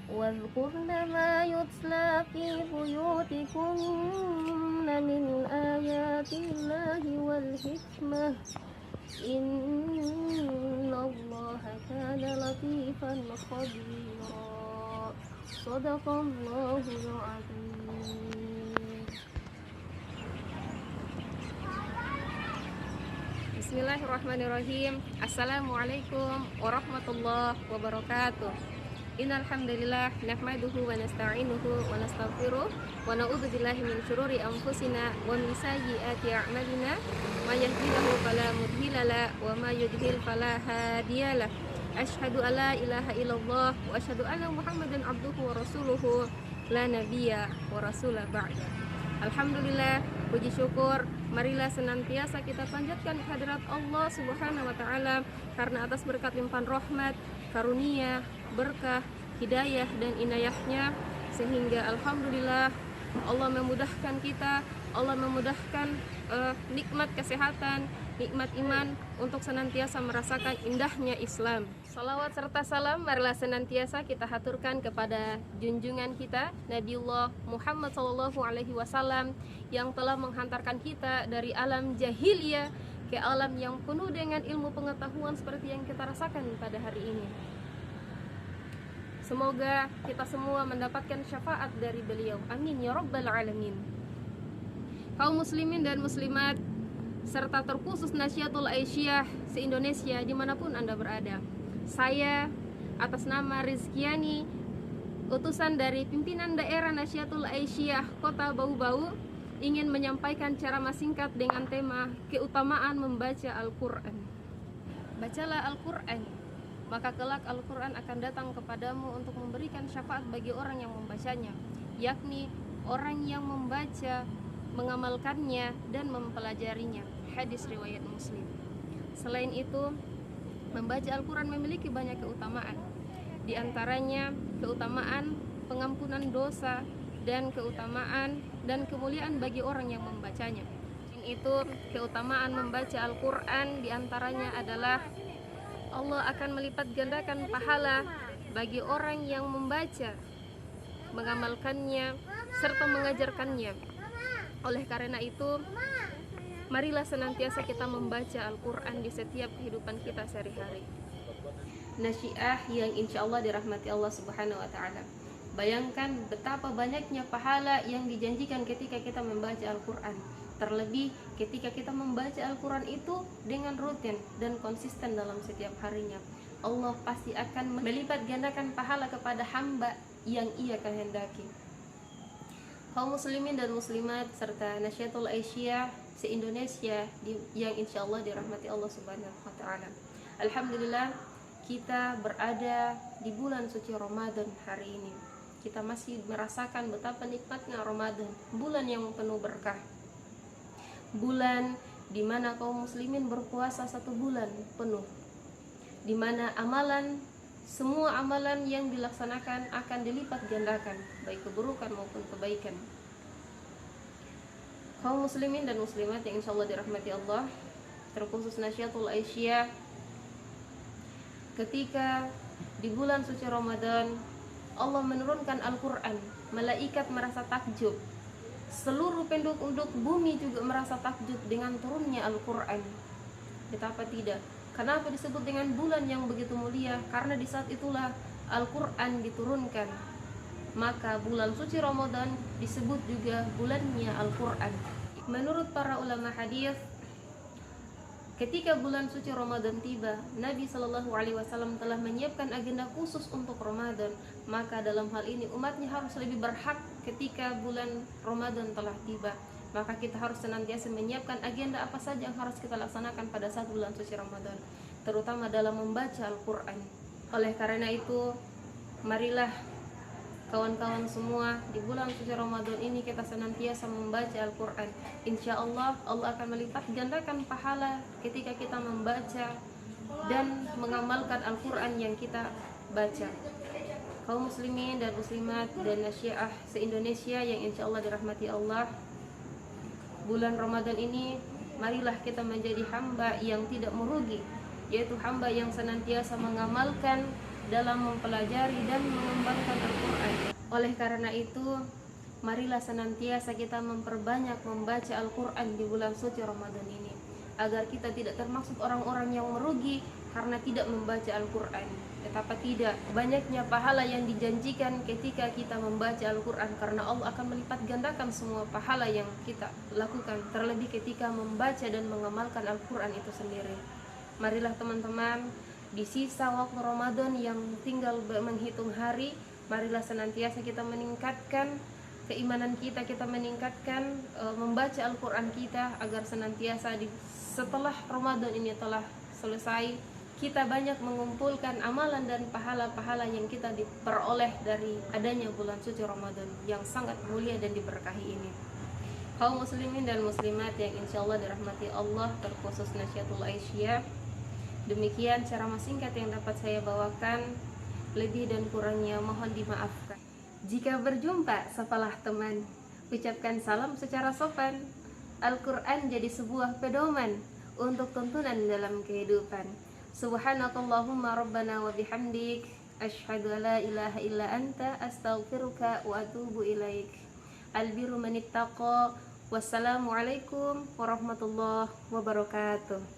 واذكرن ما يتلى في بيوتكن من آيات الله والحكمة إن الله كان لطيفا خبيرا صدق الله العظيم. Bismillahirrahmanirrahim. Assalamualaikum warahmatullahi wabarakatuh. Innal hamdalillah nahmaduhu wa nasta'inuhu wa nastaghfiruh wa na'udzu billahi min syururi anfusina wa min sayyiati a'malina may yahdihillahu fala mudilla lahu wa may yudlil fala hadiyalah. Asyhadu an la ilaha illallah wa asyhadu anna Muhammadan abduhu wa rasuluhu la nabiyya wa rasula ba'da. Alhamdulillah, puji syukur marilah senantiasa kita panjatkan kehadirat Allah Subhanahu wa taala karena atas berkat limpahan rahmat, karunia, berkah, hidayah dan inayahnya sehingga alhamdulillah Allah memudahkan kita, Allah memudahkan nikmat kesehatan, nikmat iman untuk senantiasa merasakan indahnya Islam. Salawat serta salam marilah senantiasa kita haturkan kepada junjungan kita Nabiullah Muhammad SAW yang telah menghantarkan kita dari alam jahiliyah ke alam yang penuh dengan ilmu pengetahuan seperti yang kita rasakan pada hari ini. Semoga kita semua mendapatkan syafaat dari beliau. Amin ya rabbal alamin. Kaum muslimin dan muslimat serta terkhusus Nasyiatul Aisyah se-Indonesia dimanapun Anda berada, saya atas nama Rizkiani, utusan dari pimpinan daerah Nasyiatul Aisyah Kota Bau-Bau, ingin menyampaikan ceramah singkat dengan tema keutamaan membaca Al-Quran. Bacalah Al-Quran, maka kelak Al-Quran akan datang kepadamu untuk memberikan syafaat bagi orang yang membacanya, yakni orang yang membaca, mengamalkannya dan mempelajarinya. Hadis riwayat Muslim. Selain itu, membaca Al-Quran memiliki banyak keutamaan. Di antaranya keutamaan pengampunan dosa dan keutamaan dan kemuliaan bagi orang yang membacanya. Itu keutamaan membaca Al-Quran di antaranya adalah Allah akan melipat gandakan pahala bagi orang yang membaca, mengamalkannya serta mengajarkannya. Oleh karena itu, marilah senantiasa kita membaca Al-Quran di setiap kehidupan kita sehari-hari. Nasyiah yang insya Allah dirahmati Allah Subhanahu wa ta'ala. Bayangkan betapa banyaknya pahala yang dijanjikan ketika kita membaca Al-Quran. Terlebih ketika kita membaca Al-Quran itu dengan rutin dan konsisten dalam setiap harinya, Allah pasti akan melipat gandakan pahala kepada hamba yang ia kehendaki. Kaum muslimin dan muslimat serta Nasyiatul Aisyah se-Indonesia yang insya Allah dirahmati Allah Subhanahu wa ta'ala. Alhamdulillah, kita berada di bulan suci Ramadan hari ini. Kita masih merasakan betapa nikmatnya Ramadan, bulan yang penuh berkah, bulan di mana kaum muslimin berpuasa 1 bulan penuh, di mana semua amalan yang dilaksanakan akan dilipat gandakan, baik keburukan maupun kebaikan. Kaum muslimin dan muslimat yang insya Allah dirahmati Allah, terkhusus Nasyiatul Aisyah, ketika di bulan suci Ramadan Allah menurunkan Al-Quran, malaikat merasa takjub, seluruh penduduk bumi juga merasa takjub dengan turunnya Al-Quran. Betapa tidak? Kenapa disebut dengan bulan yang begitu mulia? Karena di saat itulah Al-Quran diturunkan. Maka bulan suci Ramadan disebut juga bulannya Al-Quran. Menurut para ulama hadis, ketika bulan suci Ramadan tiba, Nabi SAW telah menyiapkan agenda khusus untuk Ramadan. Maka dalam hal ini umatnya harus lebih berhak ketika bulan Ramadan telah tiba. Maka kita harus senantiasa menyiapkan agenda apa saja yang harus kita laksanakan pada saat bulan suci Ramadan, terutama dalam membaca Al-Quran. Oleh karena itu, marilah kawan-kawan semua, di bulan suci Ramadan ini kita senantiasa membaca Al-Quran. Insya Allah, Allah akan melipat gandakan pahala ketika kita membaca dan mengamalkan Al-Quran yang kita baca. Kaum muslimin dan muslimat dan Nasyiah se-Indonesia yang insya Allah dirahmati Allah, bulan Ramadan ini marilah kita menjadi hamba yang tidak merugi, yaitu hamba yang senantiasa mengamalkan dalam mempelajari dan mengembangkan Al-Quran. Oleh karena itu, marilah senantiasa kita memperbanyak membaca Al-Quran di bulan suci Ramadan ini, agar kita tidak termasuk orang-orang yang merugi karena tidak membaca Al-Quran. Tetapi tidak, banyaknya pahala yang dijanjikan ketika kita membaca Al-Quran, karena Allah akan melipat gandakan semua pahala yang kita lakukan, terlebih ketika membaca dan mengamalkan Al-Quran itu sendiri. Marilah teman-teman, di sisa waktu Ramadan yang tinggal menghitung hari, marilah senantiasa kita meningkatkan keimanan kita meningkatkan membaca Al-Quran kita, agar senantiasa setelah Ramadan ini telah selesai, kita banyak mengumpulkan amalan dan pahala-pahala yang kita diperoleh dari adanya bulan suci Ramadan yang sangat mulia dan diberkahi ini. Kaum muslimin dan muslimat yang insya Allah dirahmati Allah, terkhusus Nasyiatul Aisyah, demikian ceramah singkat yang dapat saya bawakan. Lebih dan kurangnya mohon dimaafkan. Jika berjumpa, sapalah teman, ucapkan salam secara sopan. Al-Quran jadi sebuah pedoman untuk tuntunan dalam kehidupan. Subhanakallahumma rabbana wa bihamdik, asyhadu an la ilaha illa anta, astaghfiruka wa atubu ilaik. Albiru manittaqa. Wassalamualaikum warahmatullahi wabarakatuh.